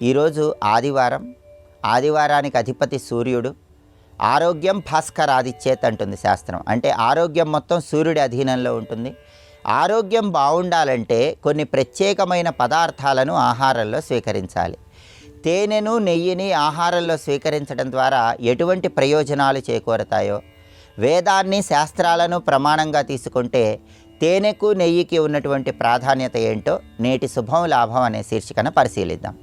ఈరోజు ఆదివారం. ఆదివారానికి అధిపతి సూర్యుడు. ఆరోగ్యం భాస్కరాదిచ్చేత్ అంటుంది శాస్త్రం. అంటే ఆరోగ్యం మొత్తం సూర్యుడి అధీనంలో ఉంటుంది. ఆరోగ్యం బాగుండాలంటే కొన్ని ప్రత్యేకమైన పదార్థాలను ఆహారంలో స్వీకరించాలి. తేనెను, నెయ్యిని ఆహారంలో స్వీకరించడం ద్వారా ఎటువంటి ప్రయోజనాలు చేకూరతాయో, వేదాన్ని, శాస్త్రాలను ప్రమాణంగా తీసుకుంటే తేనెకు, నెయ్యికి ఉన్నటువంటి ప్రాధాన్యత ఏంటో నేటి శుభం లాభం అనే శీర్షికను పరిశీలిద్దాం.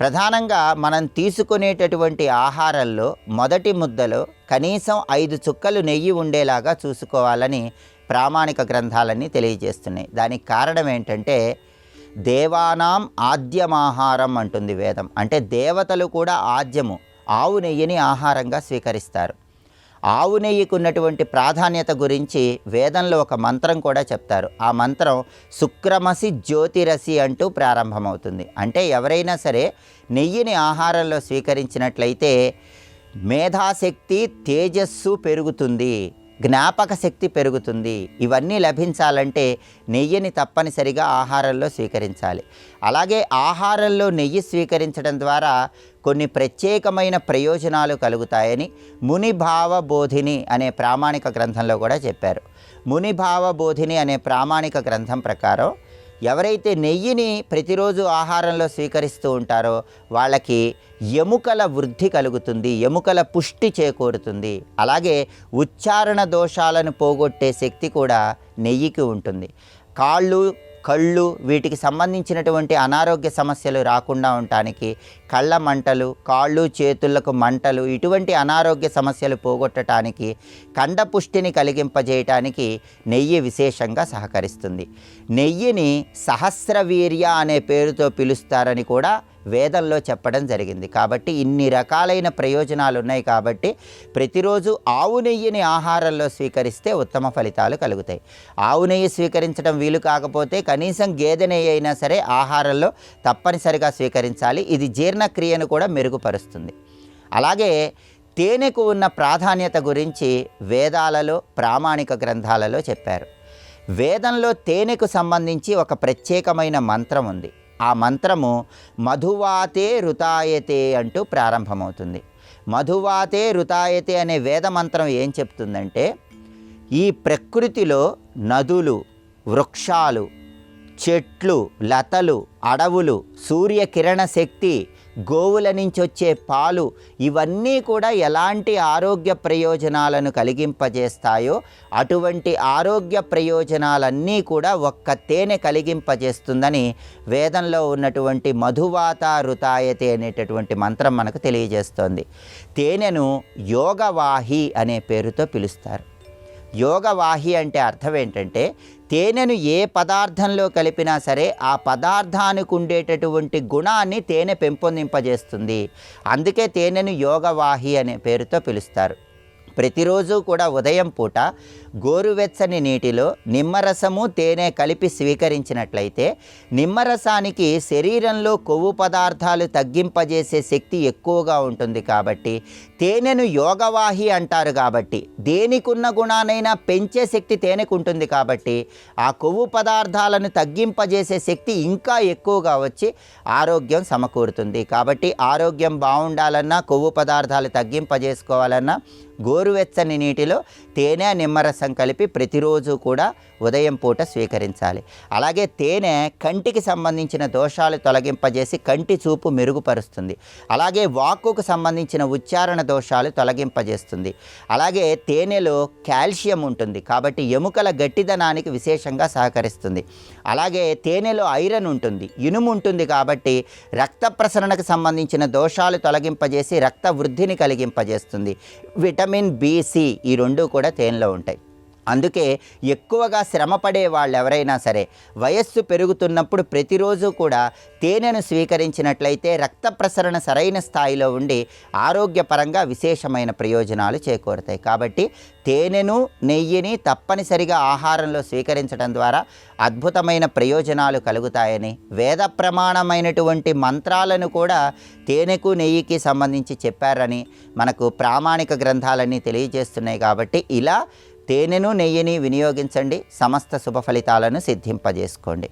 ప్రధానంగా మనం తీసుకునేటటువంటి ఆహారంలో మొదటి ముద్దలో కనీసం 5 చుక్కలు నెయ్యి ఉండేలాగా చూసుకోవాలని ప్రామాణిక గ్రంథాలన్నీ తెలియజేస్తున్నాయి. దానికి కారణం ఏంటంటే దేవానాం ఆద్యమాహారం అంటుంది వేదం. అంటే దేవతలు కూడా ఆద్యము ఆవు నెయ్యిని ఆహారంగా స్వీకరిస్తారు. ఆవు నెయ్యికి ఉన్నటువంటి ప్రాధాన్యత గురించి వేదంలో ఒక మంత్రం కూడా చెప్తారు. ఆ మంత్రం శుక్రమసి జ్యోతిరసి అంటూ ప్రారంభమవుతుంది. అంటే ఎవరైనా సరే నెయ్యిని ఆహారంలో స్వీకరించినట్లయితే మేధాశక్తి, తేజస్సు పెరుగుతుంది, జ్ఞాపక శక్తి పెరుగుతుంది. ఇవన్నీ లభించాలంటే నెయ్యిని తప్పనిసరిగా ఆహారంలో స్వీకరించాలి. అలాగే ఆహారంలో నెయ్యి స్వీకరించడం ద్వారా కొన్ని ప్రత్యేకమైన ప్రయోజనాలు కలుగుతాయని మునిభావ బోధిని అనే ప్రామాణిక గ్రంథంలో కూడా చెప్పారు. మునిభావ బోధిని అనే ప్రామాణిక గ్రంథం ప్రకారం ఎవరైతే నెయ్యిని ప్రతిరోజు ఆహారంలో స్వీకరిస్తూ ఉంటారో వాళ్ళకి ఎముకల వృద్ధి కలుగుతుంది, ఎముకల పుష్టి చేకూరుతుంది. అలాగే ఉచ్చారణ దోషాలను పోగొట్టే శక్తి కూడా నెయ్యికి ఉంటుంది. కాళ్ళు, కళ్ళు వీటికి సంబంధించినటువంటి అనారోగ్య సమస్యలు రాకుండా ఉండటానికి, కళ్ళ మంటలు, కాళ్ళు చేతులకు మంటలు, ఇటువంటి అనారోగ్య సమస్యలు పోగొట్టడానికి, కండపుష్టిని కలిగింపజేయటానికి నెయ్యి విశేషంగా సహకరిస్తుంది. నెయ్యిని సహస్రవీర్య అనే పేరుతో పిలుస్తారని కూడా వేదంలో చెప్పడం జరిగింది. కాబట్టి ఇన్ని రకాలైన ప్రయోజనాలు ఉన్నాయి. కాబట్టి ప్రతిరోజు ఆవు నెయ్యిని ఆహారంలో స్వీకరిస్తే ఉత్తమ ఫలితాలు కలుగుతాయి. ఆవు నెయ్యి స్వీకరించడం వీలు కాకపోతే కనీసం గేదె నెయ్యి అయినా సరే ఆహారంలో తప్పనిసరిగా స్వీకరించాలి. ఇది జీర్ణక్రియను కూడా మెరుగుపరుస్తుంది. అలాగే తేనెకు ఉన్న ప్రాధాన్యత గురించి వేదాలలో, ప్రామాణిక గ్రంథాలలో చెప్పారు. వేదంలో తేనెకు సంబంధించి ఒక ప్రత్యేకమైన మంత్రం ఉంది. ఆ మంత్రము మధువాతే రుతాయతే అంటూ ప్రారంభమవుతుంది. మధువాతే రుతాయతే అనే వేద మంత్రం ఏం చెప్తుందంటే ఈ ప్రకృతిలో నదులు, వృక్షాలు, చెట్లు, లతలు, అడవులు, సూర్యకిరణ శక్తి, గోవుల నుంచి వచ్చే పాలు ఇవన్నీ కూడా ఎలాంటి ఆరోగ్య ప్రయోజనాలను కలిగింపజేస్తాయో అటువంటి ఆరోగ్య ప్రయోజనాలన్నీ కూడా ఒక్క తేనె కలిగింపజేస్తుందని వేదంలో ఉన్నటువంటి మధువాత రుతాయతే అనేటటువంటి మంత్రం మనకు తెలియజేస్తోంది. తేనెను యోగవాహి అనే పేరుతో పిలుస్తారు. యోగవాహి అంటే అర్థం ఏంటంటే తేనెను ఏ పదార్థంలో కలిపినా సరే ఆ పదార్థానికి ఉండేటటువంటి గుణాన్ని తేనె పెంపొందింపజేస్తుంది. అందుకే తేనెను యోగవాహి అనే పేరుతో పిలుస్తారు. ప్రతిరోజు కూడా ఉదయం పూట గోరువెచ్చని నీటిలో నిమ్మరసము, తేనె కలిపి స్వీకరించినట్లయితే నిమ్మరసానికి శరీరంలో కొవ్వు పదార్థాలు తగ్గింపజేసే శక్తి ఎక్కువగా ఉంటుంది. కాబట్టి తేనెను యోగవాహి అంటారు. కాబట్టి దేనికున్న గుణానైనా పెంచే శక్తి తేనెకు ఉంటుంది. కాబట్టి ఆ కొవ్వు పదార్థాలను తగ్గింపజేసే శక్తి ఇంకా ఎక్కువగా వచ్చి ఆరోగ్యం సమకూరుతుంది. కాబట్టి ఆరోగ్యం బాగుండాలన్నా, కొవ్వు పదార్థాలు తగ్గింపజేసుకోవాలన్నా గోరువెచ్చని నీటిలో తేనె, నిమ్మరసం కలిపి ప్రతిరోజు కూడా ఉదయం పూట స్వీకరించాలి. అలాగే తేనె కంటికి సంబంధించిన దోషాలు తొలగింపజేసి కంటి చూపు మెరుగుపరుస్తుంది. అలాగే వాక్కుకు సంబంధించిన ఉచ్చారణ దోషాలు తొలగింపజేస్తుంది. అలాగే తేనెలో కాల్షియం ఉంటుంది. కాబట్టి ఎముకల గట్టిదనానికి విశేషంగా సహకరిస్తుంది. అలాగే తేనెలో ఐరన్ ఉంటుంది, ఇనుము ఉంటుంది. కాబట్టి రక్త ప్రసరణకు సంబంధించిన దోషాలు తొలగింపజేసి రక్త వృద్ధిని కలిగింపజేస్తుంది. విటమిన్ బి, సి ఈ రెండు కూడా తేనెలో ఉంటాయి. అందుకే ఎక్కువగా శ్రమపడే వాళ్ళు ఎవరైనా సరే వయస్సు పెరుగుతున్నప్పుడు ప్రతిరోజు కూడా తేనెను స్వీకరించినట్లయితే రక్త ప్రసరణ సరైన స్థాయిలో ఉండి ఆరోగ్యపరంగా విశేషమైన ప్రయోజనాలు చేకూరుతాయి. కాబట్టి తేనెను, నెయ్యిని తప్పనిసరిగా ఆహారంలో స్వీకరించడం ద్వారా అద్భుతమైన ప్రయోజనాలు కలుగుతాయని వేద ప్రమాణమైనటువంటి మంత్రాలను కూడా తేనెకు, నెయ్యికి సంబంధించి చెప్పారని మనకు ప్రామాణిక గ్రంథాలన్నీ తెలియజేస్తున్నాయి. కాబట్టి ఇలా తేనెను, నెయ్యిని వినియోగించండి, సమస్త శుభ ఫలితాలను సిద్ధింపజేసుకోండి.